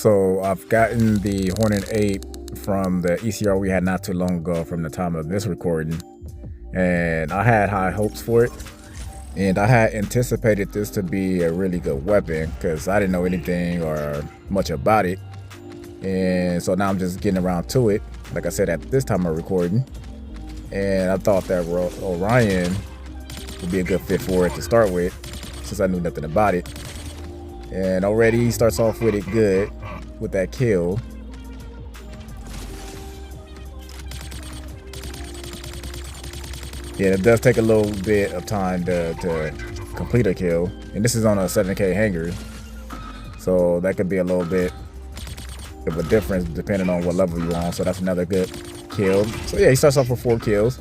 So I've gotten the Hornet 8 from the ECR we had not too long ago from the time of this recording. And I had high hopes for it. And I had anticipated this to be a really good weapon because I didn't know anything or much about it. And so now I'm just getting around to it, like I said, at this time of recording. And I thought that Orion would be a good fit for it to start with, since I knew nothing about it. And already he starts off with it good with that kill. Yeah, it does take a little bit of time to complete a kill. And this is on a 7K hanger, so that could be a little bit of a difference depending on what level you're on. So that's another good kill. So yeah, he starts off with 4 kills.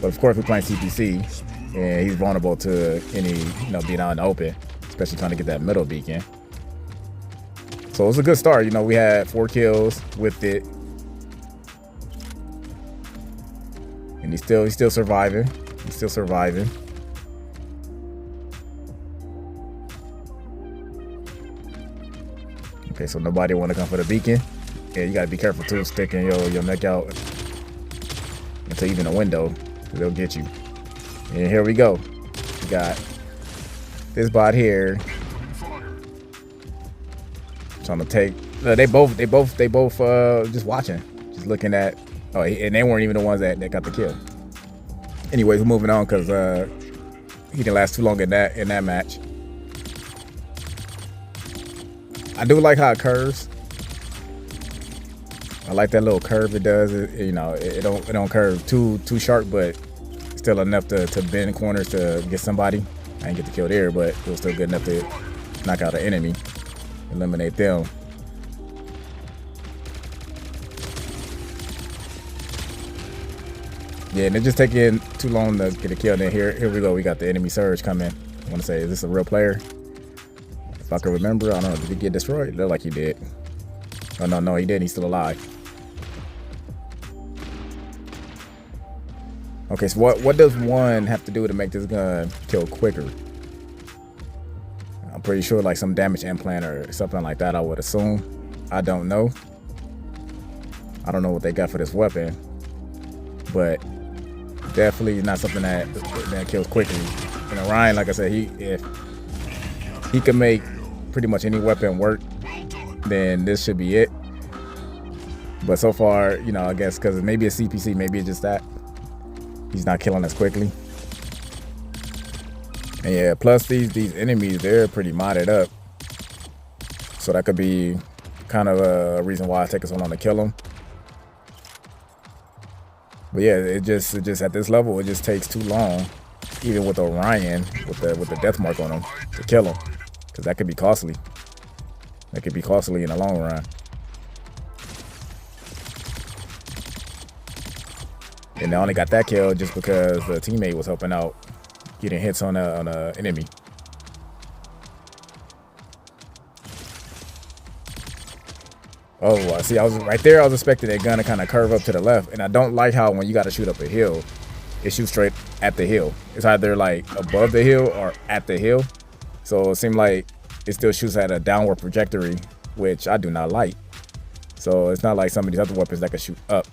But of course we're playing CPC, and he's vulnerable to any, being out in the open, especially trying to get that middle beacon. So it was a good start. We had 4 kills with it. And he's still surviving. He's still surviving. Okay, so nobody want to come for the beacon. Yeah, you gotta be careful too, sticking your neck out into even a window, because they'll get you. And here we go. We got this bot here trying to take. They both just watching, just looking at. Oh, and they weren't even the ones that got the kill. Anyways, we're moving on because he didn't last too long in that match. I do like how it curves. I like that little curve it does. It don't curve too sharp, but still enough to bend corners to get somebody. I didn't get the kill there, but it was still good enough to knock out an enemy, eliminate them. Yeah, and it's just taking too long to get a kill. And then here we go. We got the enemy surge coming. I want to say, is this a real player? If I can remember, I don't know. Did he get destroyed? It looked like he did. Oh no, he didn't. He's still alive. Okay, so what does one have to do to make this gun kill quicker? I'm pretty sure like some damage implant or something like that, I would assume. I don't know. I don't know what they got for this weapon, but definitely not something that kills quickly. And Orion, like I said, if he can make pretty much any weapon work, then this should be it. But so far, I guess because maybe it's CPC, maybe it's just that he's not killing us quickly. And yeah, plus these enemies, they're pretty modded up, so that could be kind of a reason why it takes so long to kill them. But yeah, it just at this level, it just takes too long, even with Orion, with the death mark on him, to kill him, because that could be costly. That could be costly in the long run. And they only got that kill just because the teammate was helping out, getting hits on a enemy. Oh, see, I was right there. I was expecting that gun to kind of curve up to the left, and I don't like how when you got to shoot up a hill, it shoots straight at the hill. It's either like above the hill or at the hill. So it seemed like it still shoots at a downward trajectory, which I do not like. So it's not like some of these other weapons that can shoot up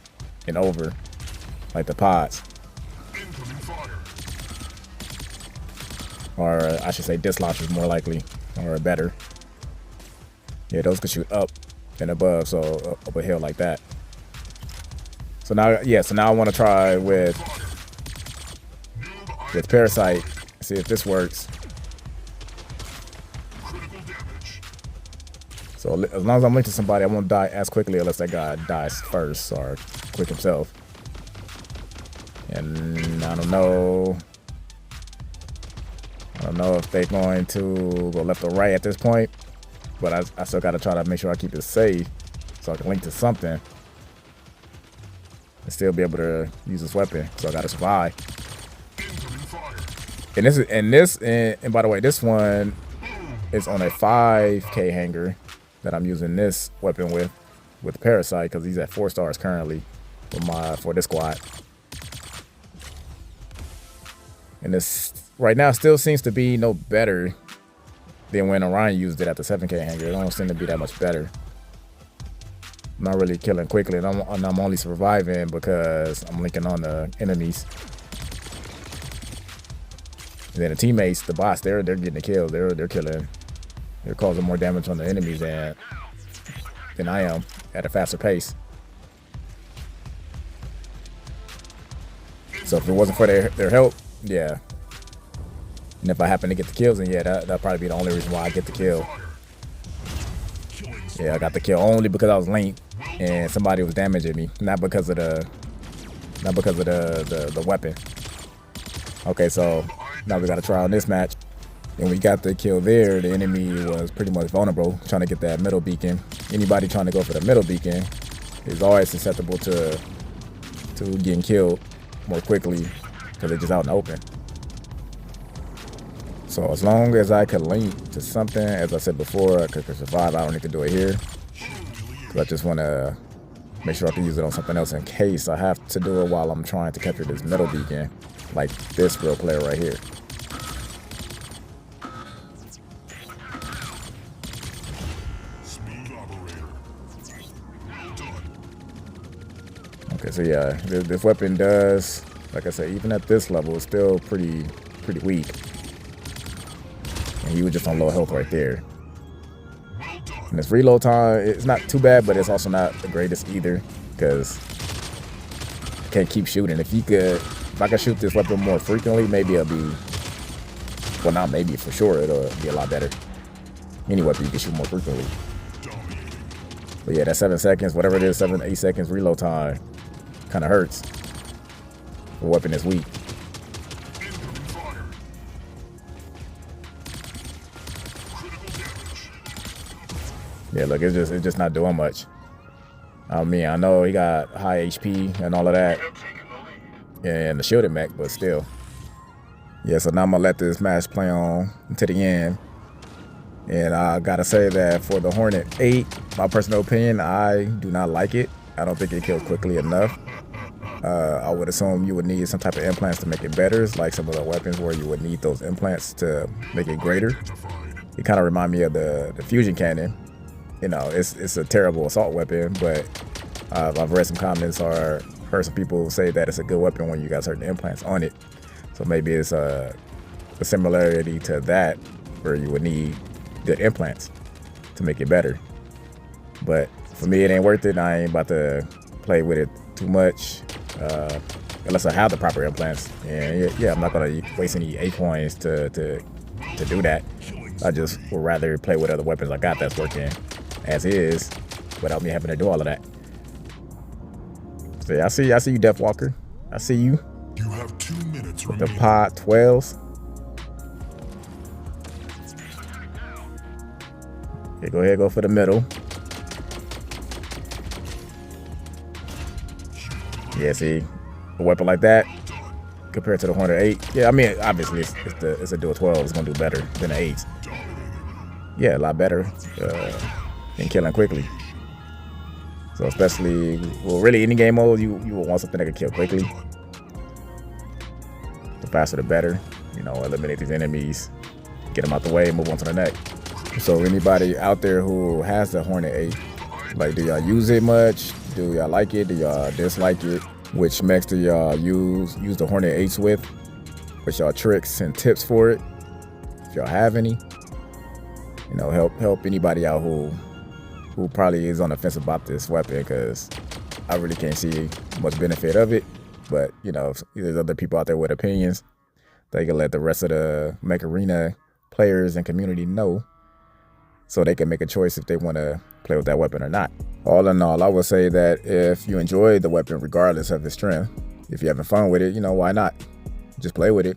and over, like the pods. Or I should say disc launchers more likely, or better. Yeah, those could shoot up and above, so up a hill like that. So now I want to try with Parasite, see if this works. So as long as I'm linked to somebody, I won't die as quickly unless that guy dies first or quick himself. And I don't know if they're going to go left or right at this point. But I still got to try to make sure I keep it safe so I can link to something and still be able to use this weapon. So I got to survive. And by the way, this one is on a 5K hanger that I'm using this weapon with Parasite, because he's at 4 stars currently for this squad. And this right now still seems to be no better Then when Orion used it at the 7K hangar, it don't seem to be that much better. I'm not really killing quickly, and I'm only surviving because I'm linking on the enemies. And then the teammates, the bots, they're getting the kills. They're killing. They're causing more damage on the enemies than I am at a faster pace. So if it wasn't for their help, yeah. And if I happen to get the kills, then yeah, that'll probably be the only reason why I get the kill. Yeah, I got the kill only because I was linked and somebody was damaging me, not because of the weapon. Okay, so now we gotta try on this match. And we got the kill there. The enemy was pretty much vulnerable, trying to get that middle beacon. Anybody trying to go for the middle beacon is always susceptible to getting killed more quickly because they're just out in the open. So as long as I can link to something, as I said before, I could survive. I don't need to do it here because I just want to make sure I can use it on something else in case I have to do it while I'm trying to capture this middle beacon, like this real player right here. Okay, so yeah, this weapon does, like I said, even at this level, it's still pretty weak. And he was just on low health right there. And this reload time, it's not too bad, but it's also not the greatest either, because I can't keep shooting. If I could shoot this weapon more frequently, maybe it'll be, well, not maybe, for sure, it'll be a lot better. Any weapon you can shoot more frequently. But yeah, that 7 seconds, whatever it is, 7, 8 seconds reload time, kind of hurts. The weapon is weak. Yeah, look, it's just not doing much. I mean, I know he got high HP and all of that, and the shielded mech, but still. Yeah, so now I'm gonna let this match play on to the end. And I gotta say that for the Hornet 8, my personal opinion, I do not like it. I don't think it killed quickly enough. I would assume you would need some type of implants to make it better, like some of the weapons where you would need those implants to make it greater. It kind of remind me of the fusion cannon. You know, it's a terrible assault weapon, but I've read some comments or heard some people say that it's a good weapon when you got certain implants on it. So maybe it's a similarity to that, where you would need good implants to make it better. But for me, it ain't worth it. I ain't about to play with it too much unless I have the proper implants. And yeah, I'm not gonna waste any A coins to do that. I just would rather play with other weapons I got that's working as is without me having to do all of that. So yeah, I see you, Death Walker. I see you. You have 2 minutes with the pod 12s. Yeah, go ahead, go for the middle. Yeah, see, a weapon like that compared to the Hornet 8. Yeah, I mean, obviously it's a dual 12. It's gonna do better than an 8. Yeah, a lot better than killing quickly. So especially, well, really any game mode, you will want something that can kill quickly. The faster the better. You know, eliminate these enemies, get them out the way, move on to the next. So anybody out there who has the Hornet 8, like, do y'all use it much? Do y'all like it? Do y'all dislike it? Which mechs do y'all use the Hornet 8s with? What's y'all tricks and tips for it? If y'all have any, you know, help anybody out who probably is on the fence about this weapon, because I really can't see much benefit of it. But you know, if there's other people out there with opinions, they can let the rest of the Mech Arena players and community know, so they can make a choice if they want to play with that weapon or not. All in all, I would say that if you enjoy the weapon regardless of its strength, if you're having fun with it, you know, why not? Just play with it.